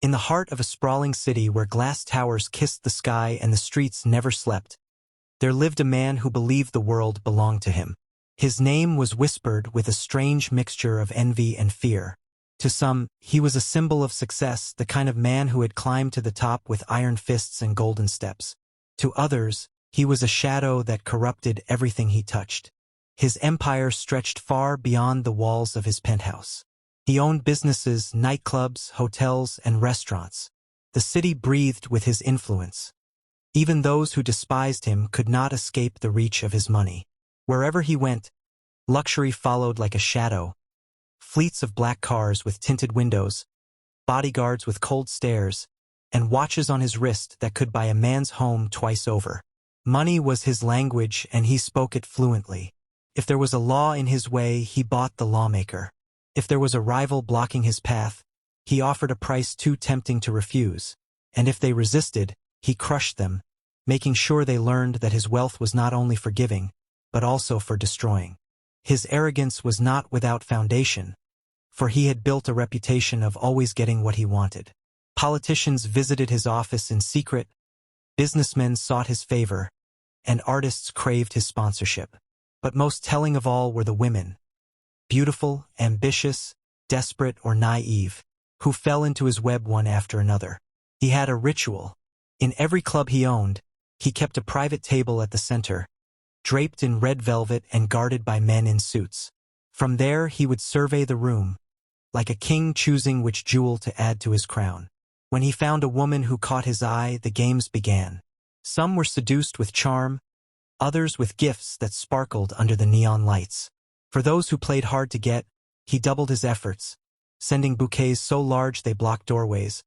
In the heart of a sprawling city where glass towers kissed the sky and the streets never slept, there lived a man who believed the world belonged to him. His name was whispered with a strange mixture of envy and fear. To some, he was a symbol of success, the kind of man who had climbed to the top with iron fists and golden steps. To others, he was a shadow that corrupted everything he touched. His empire stretched far beyond the walls of his penthouse. He owned businesses, nightclubs, hotels, and restaurants. The city breathed with his influence. Even those who despised him could not escape the reach of his money. Wherever he went, luxury followed like a shadow. Fleets of black cars with tinted windows, bodyguards with cold stares, and watches on his wrist that could buy a man's home twice over. Money was his language, and he spoke it fluently. If there was a law in his way, he bought the lawmaker. If there was a rival blocking his path, he offered a price too tempting to refuse. And if they resisted, he crushed them, making sure they learned that his wealth was not only for giving, but also for destroying. His arrogance was not without foundation, for he had built a reputation of always getting what he wanted. Politicians visited his office in secret, businessmen sought his favor, and artists craved his sponsorship. But most telling of all were the women, beautiful, ambitious, desperate, or naive, who fell into his web one after another. He had a ritual. In every club he owned, he kept a private table at the center, draped in red velvet and guarded by men in suits. From there he would survey the room, like a king choosing which jewel to add to his crown. When he found a woman who caught his eye, the games began. Some were seduced with charm, others with gifts that sparkled under the neon lights. For those who played hard to get, he doubled his efforts, sending bouquets so large they blocked doorways,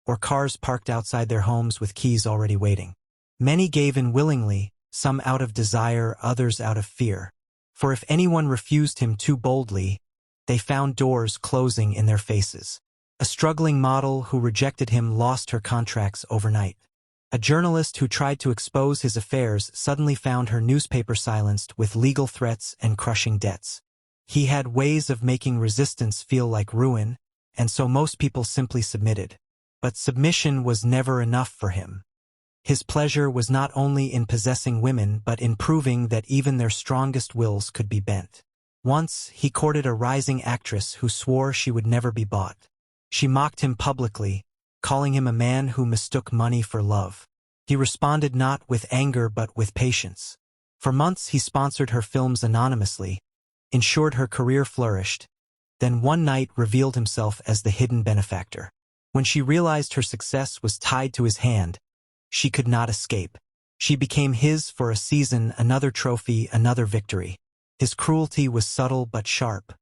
or cars parked outside their homes with keys already waiting. Many gave in willingly, some out of desire, others out of fear. For if anyone refused him too boldly, they found doors closing in their faces. A struggling model who rejected him lost her contracts overnight. A journalist who tried to expose his affairs suddenly found her newspaper silenced with legal threats and crushing debts. He had ways of making resistance feel like ruin, and so most people simply submitted. But submission was never enough for him. His pleasure was not only in possessing women but in proving that even their strongest wills could be bent. Once, he courted a rising actress who swore she would never be bought. She mocked him publicly, calling him a man who mistook money for love. He responded not with anger but with patience. For months he sponsored her films anonymously, ensured her career flourished, then one night revealed himself as the hidden benefactor. When she realized her success was tied to his hand, she could not escape. She became his for a season, another trophy, another victory. His cruelty was subtle but sharp.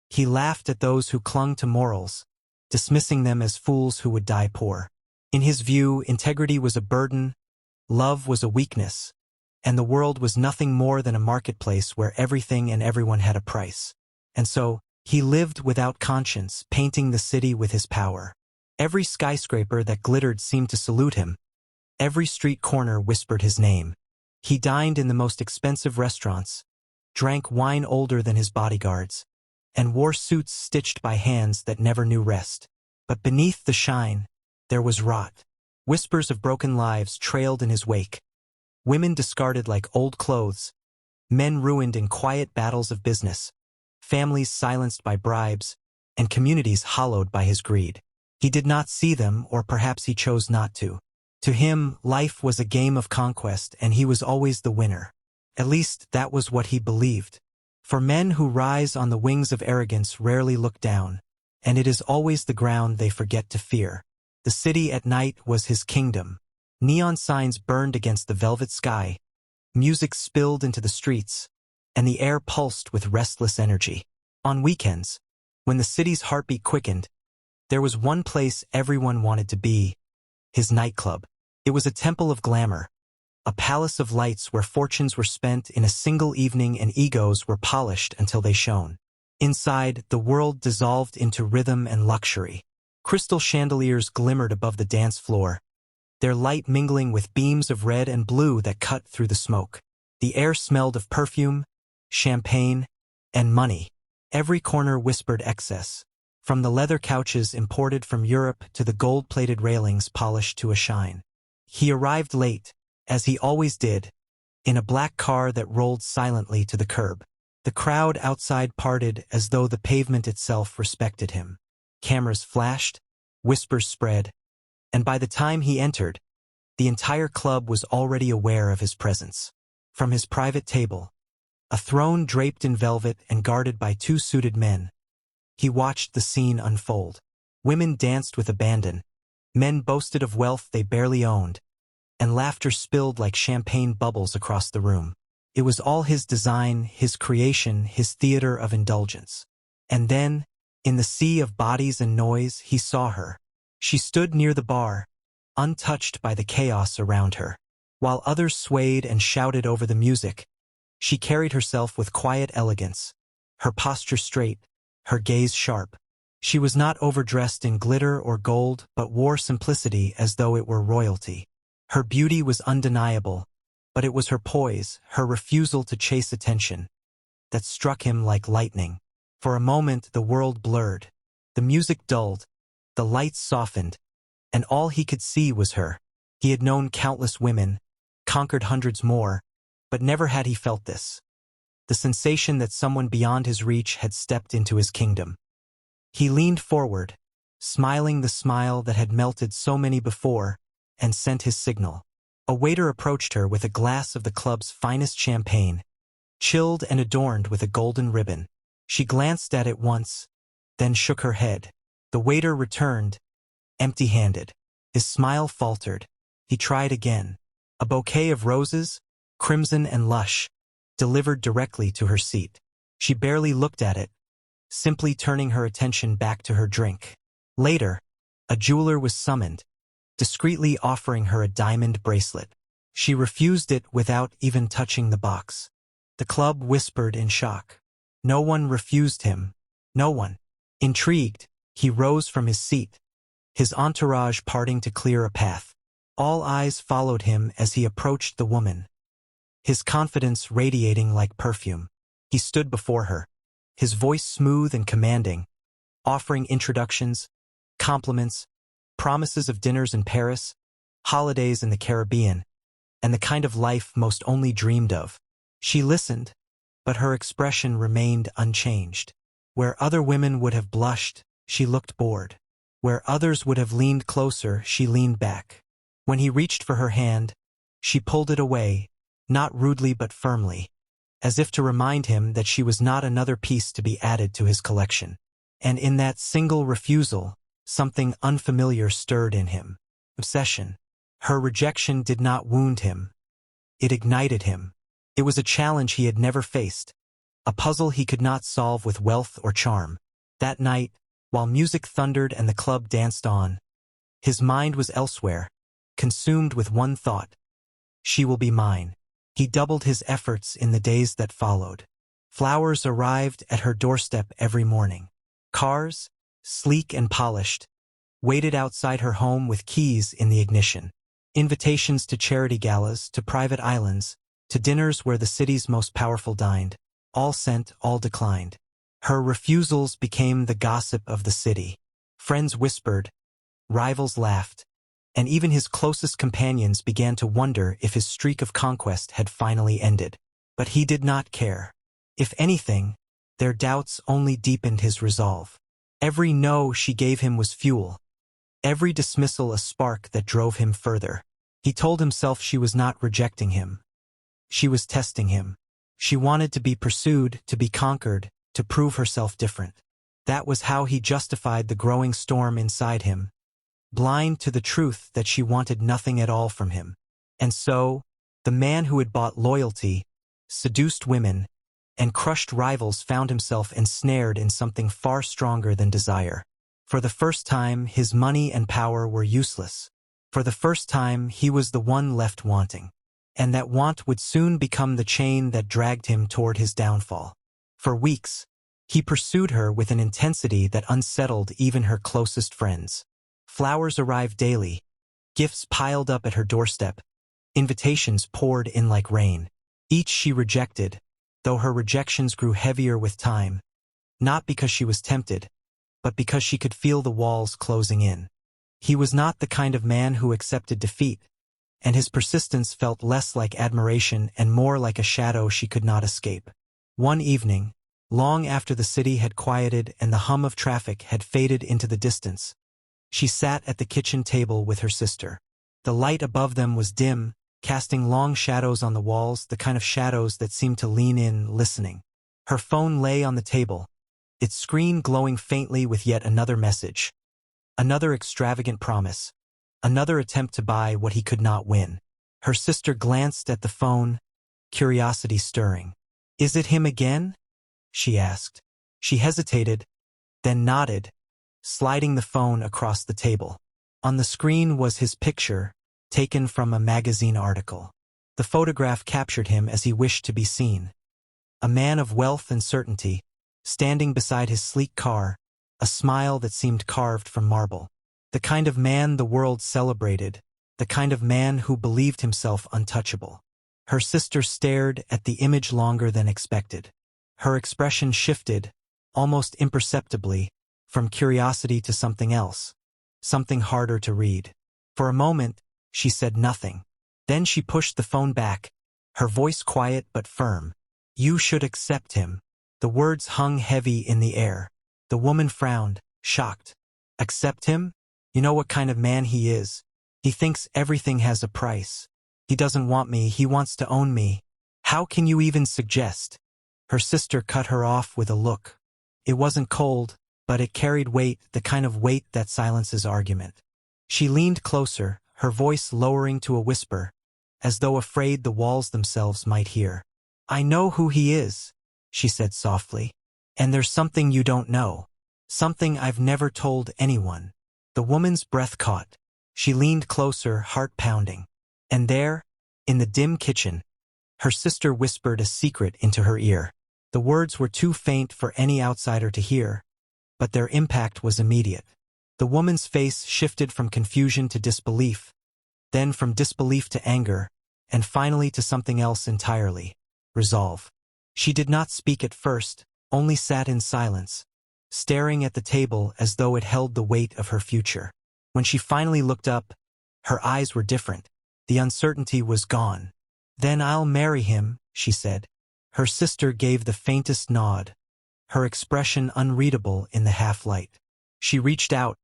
He laughed at those who clung to morals, dismissing them as fools who would die poor. In his view, integrity was a burden, love was a weakness, and the world was nothing more than a marketplace where everything and everyone had a price. And so, he lived without conscience, painting the city with his power. Every skyscraper that glittered seemed to salute him. Every street corner whispered his name. He dined in the most expensive restaurants, drank wine older than his bodyguards, and wore suits stitched by hands that never knew rest. But beneath the shine, there was rot. Whispers of broken lives trailed in his wake. Women discarded like old clothes, men ruined in quiet battles of business, families silenced by bribes, and communities hollowed by his greed. He did not see them, or perhaps he chose not to. To him, life was a game of conquest, and he was always the winner. At least, that was what he believed. For men who rise on the wings of arrogance rarely look down, and it is always the ground they forget to fear. The city at night was his kingdom. Neon signs burned against the velvet sky, music spilled into the streets, and the air pulsed with restless energy. On weekends, when the city's heartbeat quickened, there was one place everyone wanted to be: his nightclub. It was a temple of glamour, a palace of lights where fortunes were spent in a single evening and egos were polished until they shone. Inside, the world dissolved into rhythm and luxury. Crystal chandeliers glimmered above the dance floor, their light mingling with beams of red and blue that cut through the smoke. The air smelled of perfume, champagne, and money. Every corner whispered excess, from the leather couches imported from Europe to the gold-plated railings polished to a shine. He arrived late, as he always did, in a black car that rolled silently to the curb. The crowd outside parted as though the pavement itself respected him. Cameras flashed, whispers spread, and by the time he entered, the entire club was already aware of his presence. From his private table, a throne draped in velvet and guarded by two suited men, he watched the scene unfold. Women danced with abandon, men boasted of wealth they barely owned, and laughter spilled like champagne bubbles across the room. It was all his design, his creation, his theater of indulgence. And then, in the sea of bodies and noise, he saw her. She stood near the bar, untouched by the chaos around her. While others swayed and shouted over the music, she carried herself with quiet elegance, her posture straight, her gaze sharp. She was not overdressed in glitter or gold, but wore simplicity as though it were royalty. Her beauty was undeniable, but it was her poise, her refusal to chase attention, that struck him like lightning. For a moment the world blurred, the music dulled, the lights softened, and all he could see was her. He had known countless women, conquered hundreds more, but never had he felt this. The sensation that someone beyond his reach had stepped into his kingdom. He leaned forward, smiling the smile that had melted so many before, and sent his signal. A waiter approached her with a glass of the club's finest champagne, chilled and adorned with a golden ribbon. She glanced at it once, then shook her head. The waiter returned, empty-handed. His smile faltered. He tried again. A bouquet of roses, crimson and lush, delivered directly to her seat. She barely looked at it, simply turning her attention back to her drink. Later, a jeweler was summoned, discreetly offering her a diamond bracelet. She refused it without even touching the box. The club whispered in shock. No one refused him. No one. Intrigued, he rose from his seat, his entourage parting to clear a path. All eyes followed him as he approached the woman, his confidence radiating like perfume. He stood before her, his voice smooth and commanding, offering introductions, compliments, promises of dinners in Paris, holidays in the Caribbean, and the kind of life most only dreamed of. She listened, but her expression remained unchanged. Where other women would have blushed, she looked bored. Where others would have leaned closer, she leaned back. When he reached for her hand, she pulled it away, not rudely but firmly, as if to remind him that she was not another piece to be added to his collection. And in that single refusal, something unfamiliar stirred in him. Obsession. Her rejection did not wound him. It ignited him. It was a challenge he had never faced, a puzzle he could not solve with wealth or charm. That night, while music thundered and the club danced on, his mind was elsewhere, consumed with one thought. She will be mine. He doubled his efforts in the days that followed. Flowers arrived at her doorstep every morning. Cars, sleek and polished, waited outside her home with keys in the ignition. Invitations to charity galas, to private islands, to dinners where the city's most powerful dined, all sent, all declined. Her refusals became the gossip of the city. Friends whispered, rivals laughed, and even his closest companions began to wonder if his streak of conquest had finally ended. But he did not care. If anything, their doubts only deepened his resolve. Every no she gave him was fuel, every dismissal a spark that drove him further. He told himself she was not rejecting him. She was testing him. She wanted to be pursued, to be conquered, to prove herself different. That was how he justified the growing storm inside him, blind to the truth that she wanted nothing at all from him. And so, the man who had bought loyalty, seduced women, and crushed rivals found himself ensnared in something far stronger than desire. For the first time, his money and power were useless. For the first time, he was the one left wanting. And that want would soon become the chain that dragged him toward his downfall. For weeks, he pursued her with an intensity that unsettled even her closest friends. Flowers arrived daily, gifts piled up at her doorstep, invitations poured in like rain. Each she rejected, though her rejections grew heavier with time, not because she was tempted, but because she could feel the walls closing in. He was not the kind of man who accepted defeat, and his persistence felt less like admiration and more like a shadow she could not escape. One evening, long after the city had quieted and the hum of traffic had faded into the distance, she sat at the kitchen table with her sister. The light above them was dim, casting long shadows on the walls, the kind of shadows that seemed to lean in, listening. Her phone lay on the table, its screen glowing faintly with yet another message. Another extravagant promise. Another attempt to buy what he could not win. Her sister glanced at the phone, curiosity stirring. "Is it him again?" she asked. She hesitated, then nodded, sliding the phone across the table. On the screen was his picture, taken from a magazine article. The photograph captured him as he wished to be seen. A man of wealth and certainty, standing beside his sleek car, a smile that seemed carved from marble. The kind of man the world celebrated, the kind of man who believed himself untouchable. Her sister stared at the image longer than expected. Her expression shifted, almost imperceptibly, from curiosity to something else, something harder to read. For a moment, she said nothing. Then she pushed the phone back, her voice quiet but firm. "You should accept him." The words hung heavy in the air. The woman frowned, shocked. "Accept him? You know what kind of man he is. He thinks everything has a price. He doesn't want me, he wants to own me. How can you even suggest?" Her sister cut her off with a look. It wasn't cold, but it carried weight, the kind of weight that silences argument. She leaned closer, her voice lowering to a whisper, as though afraid the walls themselves might hear. "I know who he is," she said softly. "And there's something you don't know. Something I've never told anyone." The woman's breath caught. She leaned closer, heart pounding. And there, in the dim kitchen, her sister whispered a secret into her ear. The words were too faint for any outsider to hear, but their impact was immediate. The woman's face shifted from confusion to disbelief, then from disbelief to anger, and finally to something else entirely: resolve. She did not speak at first, only sat in silence, staring at the table as though it held the weight of her future. When she finally looked up, her eyes were different. The uncertainty was gone. "Then I'll marry him," she said. Her sister gave the faintest nod, her expression unreadable in the half-light. She reached out,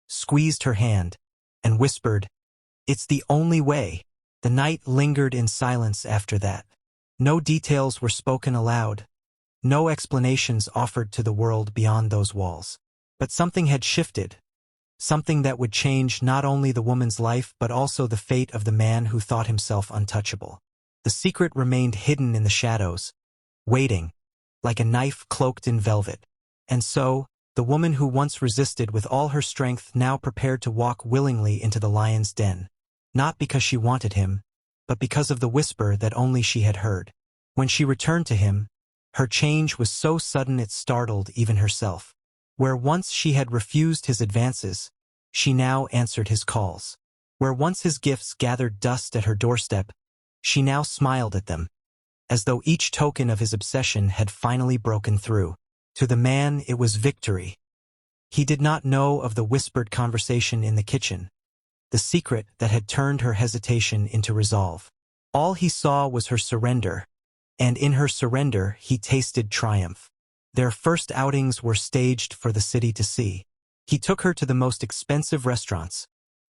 squeezed her hand, and whispered, "It's the only way." The night lingered in silence after that. No details were spoken aloud, no explanations offered to the world beyond those walls. But something had shifted, something that would change not only the woman's life but also the fate of the man who thought himself untouchable. The secret remained hidden in the shadows, waiting, like a knife cloaked in velvet. And so, the woman who once resisted with all her strength now prepared to walk willingly into the lion's den. Not because she wanted him, but because of the whisper that only she had heard. When she returned to him, her change was so sudden it startled even herself. Where once she had refused his advances, she now answered his calls. Where once his gifts gathered dust at her doorstep, she now smiled at them, as though each token of his obsession had finally broken through. To the man, it was victory. He did not know of the whispered conversation in the kitchen, the secret that had turned her hesitation into resolve. All he saw was her surrender, and in her surrender he tasted triumph. Their first outings were staged for the city to see. He took her to the most expensive restaurants,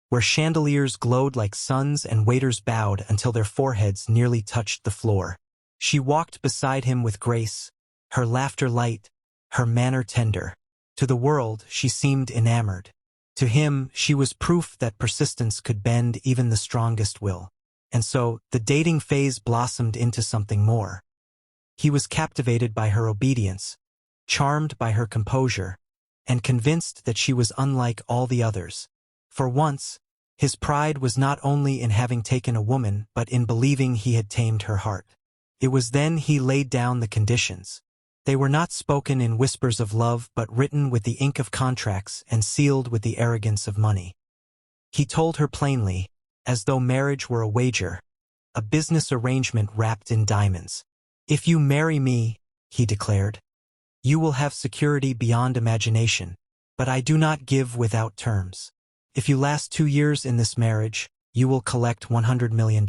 where chandeliers glowed like suns and waiters bowed until their foreheads nearly touched the floor. She walked beside him with grace, her laughter light, her manner tender. To the world, she seemed enamored. To him, she was proof that persistence could bend even the strongest will. And so, the dating phase blossomed into something more. He was captivated by her obedience, charmed by her composure, and convinced that she was unlike all the others. For once, his pride was not only in having taken a woman but in believing he had tamed her heart. It was then he laid down the conditions. They were not spoken in whispers of love but written with the ink of contracts and sealed with the arrogance of money. He told her plainly, as though marriage were a wager, a business arrangement wrapped in diamonds. "If you marry me," he declared, "you will have security beyond imagination. But I do not give without terms. If you last 2 years in this marriage, you will collect $100 million.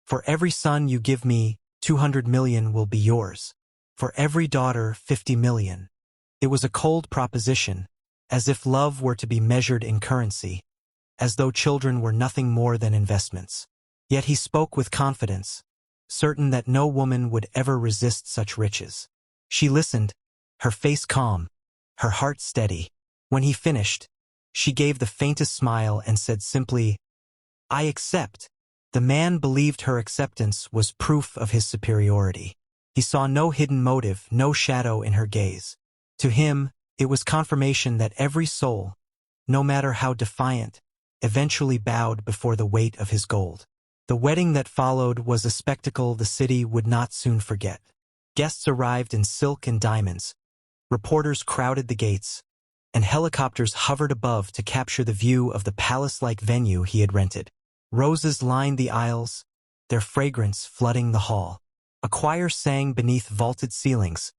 For every son you give me, 200 million will be yours. For every daughter, 50 million. It was a cold proposition, as if love were to be measured in currency, as though children were nothing more than investments. Yet he spoke with confidence, certain that no woman would ever resist such riches. She listened, her face calm, her heart steady. When he finished, she gave the faintest smile and said simply, "I accept." The man believed her acceptance was proof of his superiority. He saw no hidden motive, no shadow in her gaze. To him, it was confirmation that every soul, no matter how defiant, eventually bowed before the weight of his gold. The wedding that followed was a spectacle the city would not soon forget. Guests arrived in silk and diamonds. Reporters crowded the gates, and helicopters hovered above to capture the view of the palace-like venue he had rented. Roses lined the aisles, their fragrance flooding the hall. A choir sang beneath vaulted ceilings,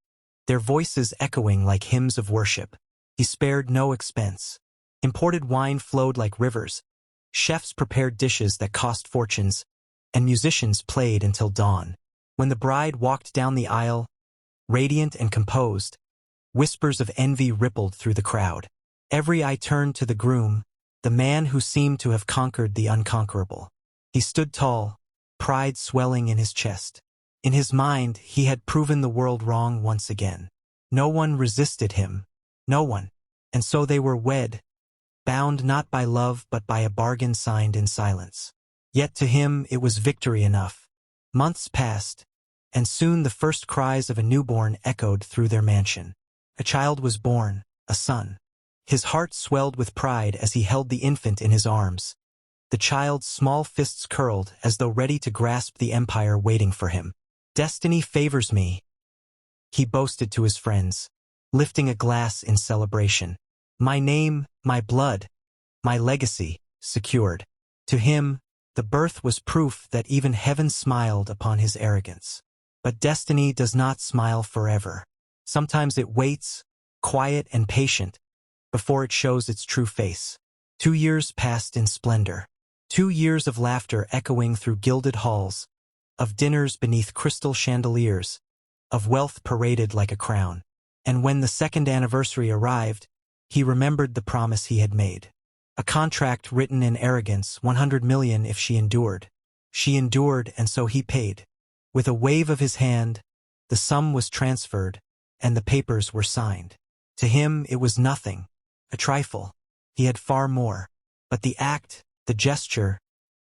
their voices echoing like hymns of worship. He spared no expense. Imported wine flowed like rivers, chefs prepared dishes that cost fortunes, and musicians played until dawn. When the bride walked down the aisle, radiant and composed, whispers of envy rippled through the crowd. Every eye turned to the groom, the man who seemed to have conquered the unconquerable. He stood tall, pride swelling in his chest. In his mind, he had proven the world wrong once again. No one resisted him, no one. And so they were wed, bound not by love but by a bargain signed in silence. Yet to him it was victory enough. Months passed, and soon the first cries of a newborn echoed through their mansion. A child was born, a son. His heart swelled with pride as he held the infant in his arms. The child's small fists curled as though ready to grasp the empire waiting for him. "Destiny favors me," he boasted to his friends, lifting a glass in celebration. "My name, my blood, my legacy, secured." To him, the birth was proof that even heaven smiled upon his arrogance. But destiny does not smile forever. Sometimes it waits, quiet and patient, before it shows its true face. 2 years passed in splendor. 2 years of laughter echoing through gilded halls, of dinners beneath crystal chandeliers, of wealth paraded like a crown. And when the second anniversary arrived, he remembered the promise he had made. A contract written in arrogance, 100 million if she endured. She endured, and so he paid. With a wave of his hand, the sum was transferred, and the papers were signed. To him it was nothing, a trifle. He had far more. But the act, the gesture,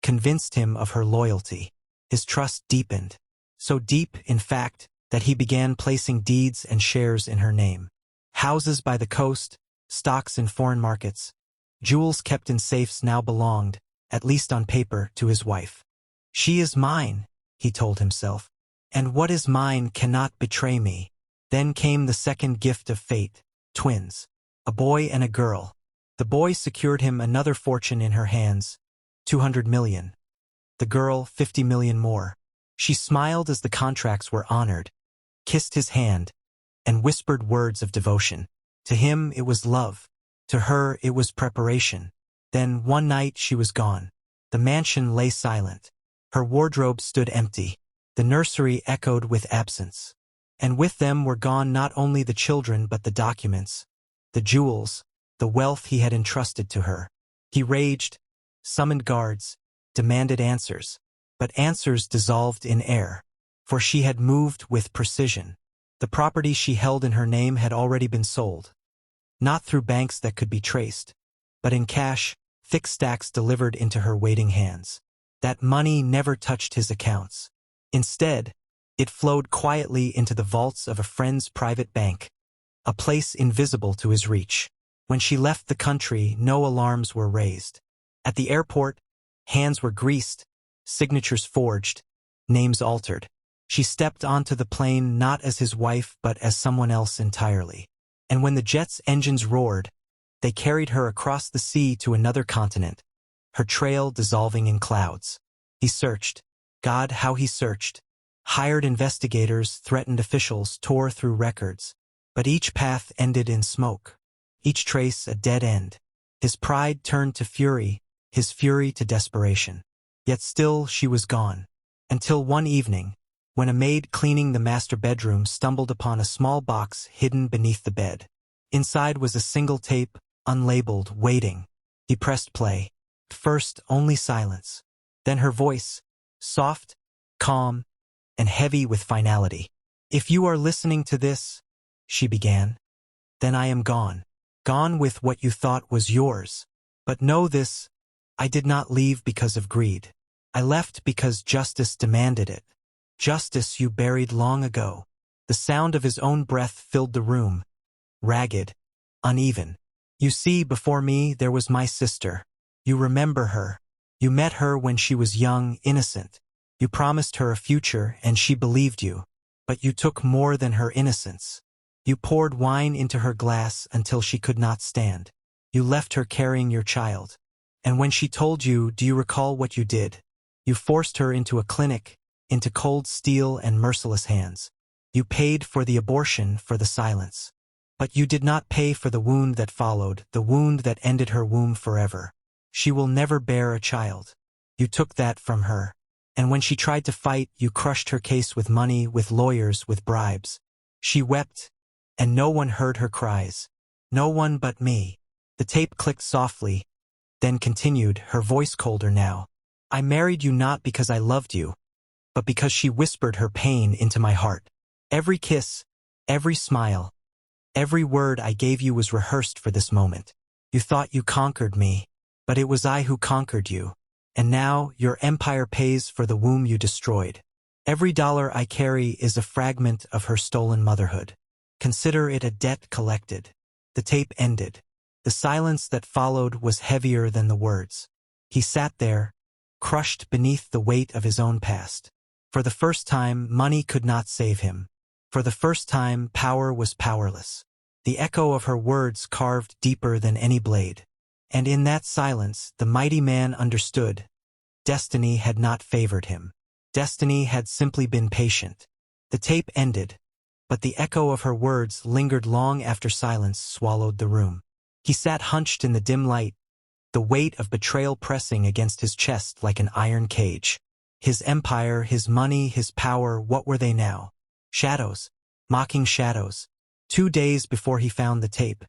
convinced him of her loyalty. His trust deepened. So deep, in fact, that he began placing deeds and shares in her name. Houses by the coast, stocks in foreign markets, jewels kept in safes now belonged, at least on paper, to his wife. "She is mine," he told himself, "and what is mine cannot betray me." Then came the second gift of fate, twins, a boy and a girl. The boy secured him another fortune in her hands, 200 million. The girl, 50 million more. She smiled as the contracts were honored, kissed his hand, and whispered words of devotion. To him it was love. To her it was preparation. Then one night she was gone. The mansion lay silent. Her wardrobe stood empty. The nursery echoed with absence. And with them were gone not only the children but the documents, the jewels, the wealth he had entrusted to her. He raged, summoned guards, demanded answers. But answers dissolved in air. For she had moved with precision. The property she held in her name had already been sold. Not through banks that could be traced, but in cash, thick stacks delivered into her waiting hands. That money never touched his accounts. Instead, it flowed quietly into the vaults of a friend's private bank, a place invisible to his reach. When she left the country, no alarms were raised. At the airport, hands were greased, signatures forged, names altered. She stepped onto the plane not as his wife but as someone else entirely. And when the jet's engines roared, they carried her across the sea to another continent, her trail dissolving in clouds. He searched. God, how he searched. Hired investigators, threatened officials, tore through records. But each path ended in smoke. each trace a dead end. His pride turned to fury, his fury to desperation. Yet still she was gone. Until one evening, when a maid cleaning the master bedroom stumbled upon a small box hidden beneath the bed. Inside was a single tape, unlabeled, waiting. He pressed play. First, only silence. Then her voice, soft, calm, and heavy with finality. "If you are listening to this," she began, "then I am gone. Gone with what you thought was yours. But know this, I did not leave because of greed. I left because justice demanded it. Justice you buried long ago." The sound of his own breath filled the room, ragged, uneven. "You see, before me there was my sister. You remember her. You met her when she was young, innocent. You promised her a future, and she believed you. But you took more than her innocence. You poured wine into her glass until she could not stand. You left her carrying your child. And when she told you, do you recall what you did? You forced her into a clinic, into cold steel and merciless hands. You paid for the abortion, for the silence. But you did not pay for the wound that followed, the wound that ended her womb forever. She will never bear a child. You took that from her. And when she tried to fight, you crushed her case with money, with lawyers, with bribes. She wept, and no one heard her cries. No one but me." The tape clicked softly, then continued, her voice colder now. "I married you not because I loved you, but because she whispered her pain into my heart. Every kiss, every smile, every word I gave you was rehearsed for this moment. You thought you conquered me, but it was I who conquered you. And now your empire pays for the womb you destroyed. Every dollar I carry is a fragment of her stolen motherhood. Consider it a debt collected." The tape ended. The silence that followed was heavier than the words. He sat there, crushed beneath the weight of his own past. For the first time, money could not save him. For the first time, power was powerless. The echo of her words carved deeper than any blade. And in that silence, the mighty man understood. Destiny had not favored him. Destiny had simply been patient. The tape ended, but the echo of her words lingered long after silence swallowed the room. He sat hunched in the dim light, the weight of betrayal pressing against his chest like an iron cage. His empire, his money, his power, what were they now? Shadows, mocking shadows. 2 days before he found the tape,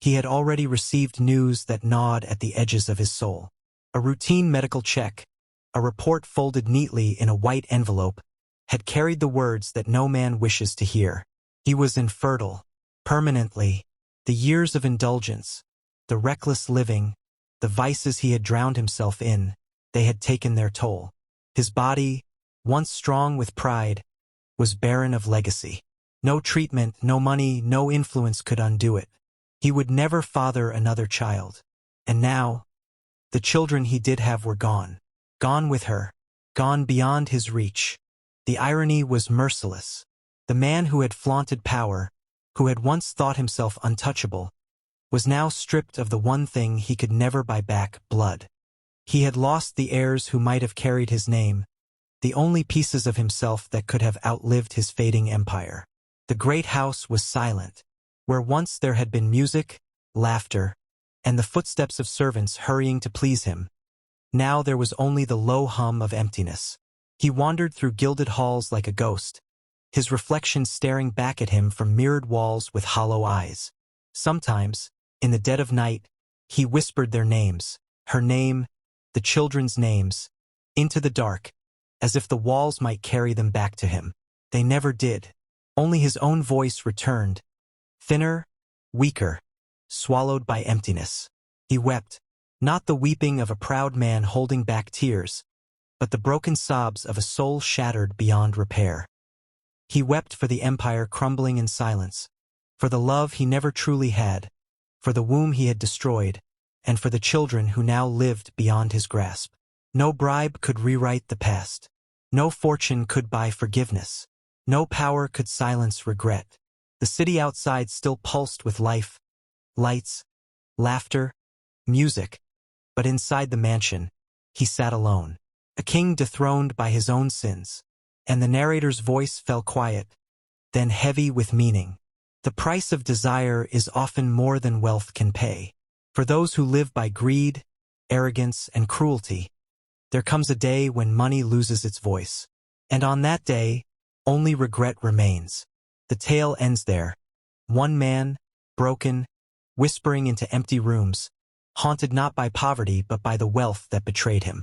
he had already received news that gnawed at the edges of his soul. A routine medical check, a report folded neatly in a white envelope, had carried the words that no man wishes to hear. He was infertile, permanently. The years of indulgence, the reckless living, the vices he had drowned himself in, they had taken their toll. His body, once strong with pride, was barren of legacy. No treatment, no money, no influence could undo it. He would never father another child. And now, the children he did have were gone. Gone with her. Gone beyond his reach. The irony was merciless. The man who had flaunted power, who had once thought himself untouchable, was now stripped of the one thing he could never buy back, blood. He had lost the heirs who might have carried his name, the only pieces of himself that could have outlived his fading empire. The great house was silent, where once there had been music, laughter, and the footsteps of servants hurrying to please him. Now there was only the low hum of emptiness. He wandered through gilded halls like a ghost, his reflection staring back at him from mirrored walls with hollow eyes. Sometimes, in the dead of night, he whispered their names, her name, the children's names, into the dark, as if the walls might carry them back to him. They never did. Only his own voice returned, thinner, weaker, swallowed by emptiness. He wept, not the weeping of a proud man holding back tears, but the broken sobs of a soul shattered beyond repair. He wept for the empire crumbling in silence, for the love he never truly had, for the womb he had destroyed, and for the children who now lived beyond his grasp. No bribe could rewrite the past. No fortune could buy forgiveness. No power could silence regret. The city outside still pulsed with life, lights, laughter, music. But inside the mansion, he sat alone, a king dethroned by his own sins. And the narrator's voice fell quiet, then heavy with meaning. The price of desire is often more than wealth can pay. For those who live by greed, arrogance, and cruelty, there comes a day when money loses its voice. And on that day, only regret remains. The tale ends there. One man, broken, whispering into empty rooms, haunted not by poverty but by the wealth that betrayed him.